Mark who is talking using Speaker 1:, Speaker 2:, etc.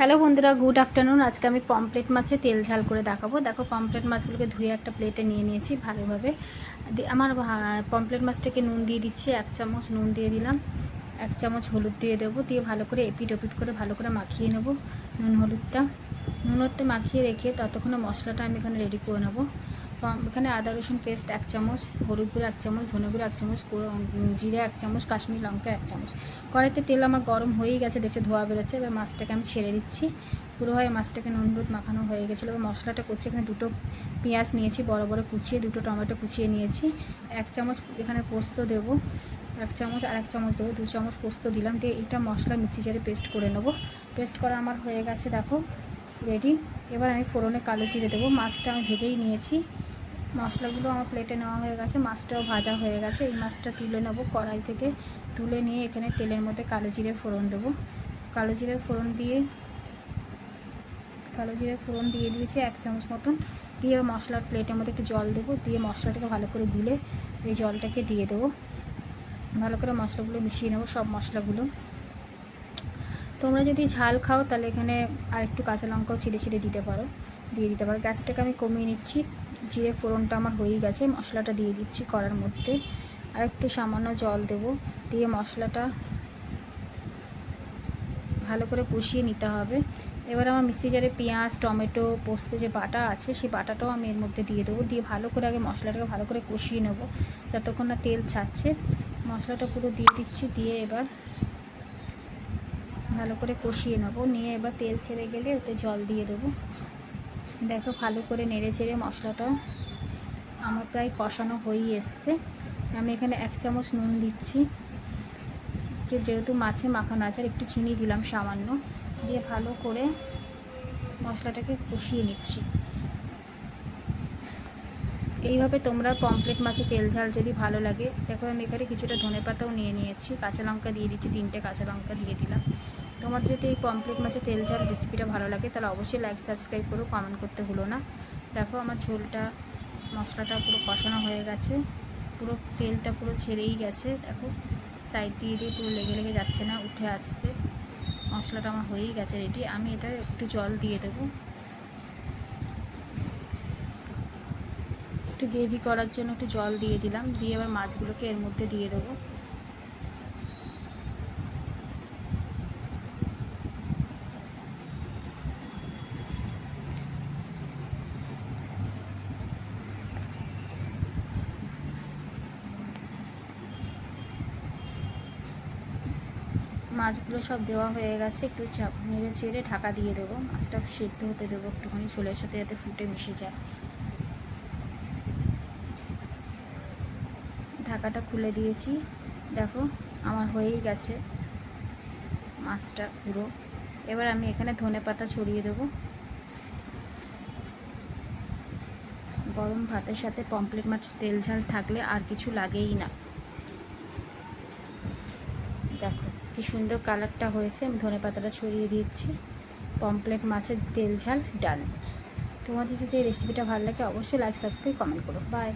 Speaker 1: Hello বন্ধুরা, good afternoon. আজকে আমি পমফ্রেট মাছে তেল ঝাল করে দেখাবো। দেখো, পমফ্রেট মাছগুলোকে ধুয়ে একটা প্লেটে নিয়ে নিয়েছি ভালোভাবে। আমার পমফ্রেট মাছটাকে নুন দিয়ে দিচ্ছি, 1 চামচ নুন দিয়ে দিলাম, 1 চামচ হলুদ দিয়ে দেবো, দিয়ে ভালো করে এপিট ওপিট করে ভালো করে মাখিয়ে নেবো। নুন হলুদটা মাখিয়ে রেখে ততক্ষণে মশলাটা আমি এখানে রেডি করে নেবো। এখানে আদা রসুন পেস্ট 1 চামচ, হলুদ গুঁড়ো 1 চামচ, ধনে গুঁড়ো 1 চামচ, জিরে 1 চামচ, কাশ্মীর লঙ্কা 1 চামচ। কড়াইতে তেল আমার গরম হয়েই গেছে, দেখছে ধোয়া বেরোচ্ছে। এবার মাছটাকে আমি ছেড়ে দিচ্ছি। পুরো হয়ে মাছটাকে নুন হলুদ মাখানো হয়ে গেছিলো। এবার মশলাটা করছি। এখানে 2টো পেঁয়াজ নিয়েছি বড় বড় কুচিয়ে, 2টো টমেটো কুচিয়ে নিয়েছি, 1 চামচ এখানে পোস্ত দেবো, 1 চামচ আর 1 চামচ দেবো, 2 চামচ পোস্ত দিলাম। দিয়ে এটা মশলা মিক্সিজারে পেস্ট করে নেবো। পেস্ট করা আমার হয়ে গেছে, দেখো রেডি। এবার আমি ফোড়নে কালো জিরে দেবো। মাছটা আমি ভেজেই নিয়েছি। মশলাগুলো আমার প্লেটে নেওয়া হয়ে গেছে, মাছটাও ভাজা হয়ে গেছে। এই মাছটা তুলে নেবো কড়াই থেকে। তুলে নিয়ে এখানে তেলের মধ্যে কালো জিরে ফোড়ন দেবো। কালো জিরে ফোড়ন দিয়ে দিয়েছি 1 চামচ মতন। দিয়ে মশলার প্লেটের মধ্যে একটু জল দেবো, দিয়ে মশলাটাকে ভালো করে গুলে এই জলটাকে দিয়ে দেবো। ভালো করে মশলাগুলো মিশিয়ে নেবো, সব মশলাগুলো। তোমরা যদি ঝাল খাও তাহলে এখানে আর একটু কাঁচা লঙ্কাও ছিঁড়ে দিতে পারো, গ্যাসটাকে আমি কমিয়ে নিচ্ছি। জিরে ফোড়নটা আমার হয়ে গেছে, মশলাটা দিয়ে দিচ্ছি কড়ার মধ্যে। আর একটু সামান্য জল দেবো, দিয়ে মশলাটা ভালো করে কষিয়ে নিতে হবে। এবার আমার মিক্সি জারে পেঁয়াজ টমেটো পোস্ত যে বাটা আছে সেই বাটাটাও আমি এর মধ্যে দিয়ে দেবো। দিয়ে ভালো করে আগে মশলাটাকে ভালো করে কষিয়ে নেব যতক্ষণ না তেল ছাড়ছে। মশলাটা পুরো দিয়ে দিচ্ছি, দিয়ে এবার ভালো করে কষিয়ে নেব। নিয়ে এবার তেল ছেড়ে গেলে ওতে জল দিয়ে দেবো। দেখো ভালো করে নেড়ে চেড়ে মশলাটা আমার প্রায় কষানো হয়েই এসছে। আমি এখানে 1 চামচ নুন দিচ্ছি, যেহেতু মাছে মাখানো আছে, আর একটু চিনি দিলাম সামান্য। দিয়ে ভালো করে মশলাটাকে কষিয়ে নিচ্ছি। এইভাবে তোমরা পমফ্রেট মাছে তেল ঝাল যদি ভালো লাগে, দেখো আমি এখানে কিছুটা ধনেপাতাও নিয়ে নিয়েছি, কাঁচা লঙ্কা দিয়ে দিচ্ছি, 3টে কাঁচা লঙ্কা দিয়ে দিলাম। তোমাদের যদি এই পমফ্রেট মাছে তেল ঝাল রেসিপিটা ভালো লাগে তাহলে অবশ্যই লাইক সাবস্ক্রাইব করো, কমেন্ট করতে ভুলো না। দেখো আমার ঝোলটা মশলাটা পুরো কষানো হয়ে গেছে, পুরো তেলটা পুরো ছেড়েই গেছে। দেখো সাইড দিয়ে পুরো লেগে যাচ্ছে না, উঠে আসছে। মশলাটা আমার হয়েই গেছে রেডি। আমি এটা একটু জল দিয়ে দেবো, একটু গ্রেভি করার জন্য একটু জল দিয়ে দিলাম। দিয়ে এবার মাছগুলোকে এর মধ্যে দিয়ে দেবো। মাছগুলো সব দেওয়া হয়ে গেছে, একটু নেড়ে ছেড়ে ঢাকা দিয়ে দেবো। মাছটা সেদ্ধ হতে দেবো একটুখানি ঝোলের সাথে, যাতে ফুটে মিশে যায়। ঢাকাটা খুলে দিয়েছি, দেখো আমার হয়েই গেছে মাছটা পুরো। এবার আমি এখানে ধনেপাতা ছড়িয়ে দেবো। গরম ভাতের সাথে পমফ্রেট মাছ তেল ঝাল থাকলে আর কিছু লাগেই না। দেখো কি সুন্দর কালারটা হয়েছে। আমি ধনেপাতাটা ছড়িয়ে দিচ্ছি। পমফ্রেট মাছের তেল ঝাল ডান। তোমাদের যদি এই রেসিপিটা ভালো লাগে অবশ্যই লাইক সাবস্ক্রাইব কমেন্ট করো। বাই।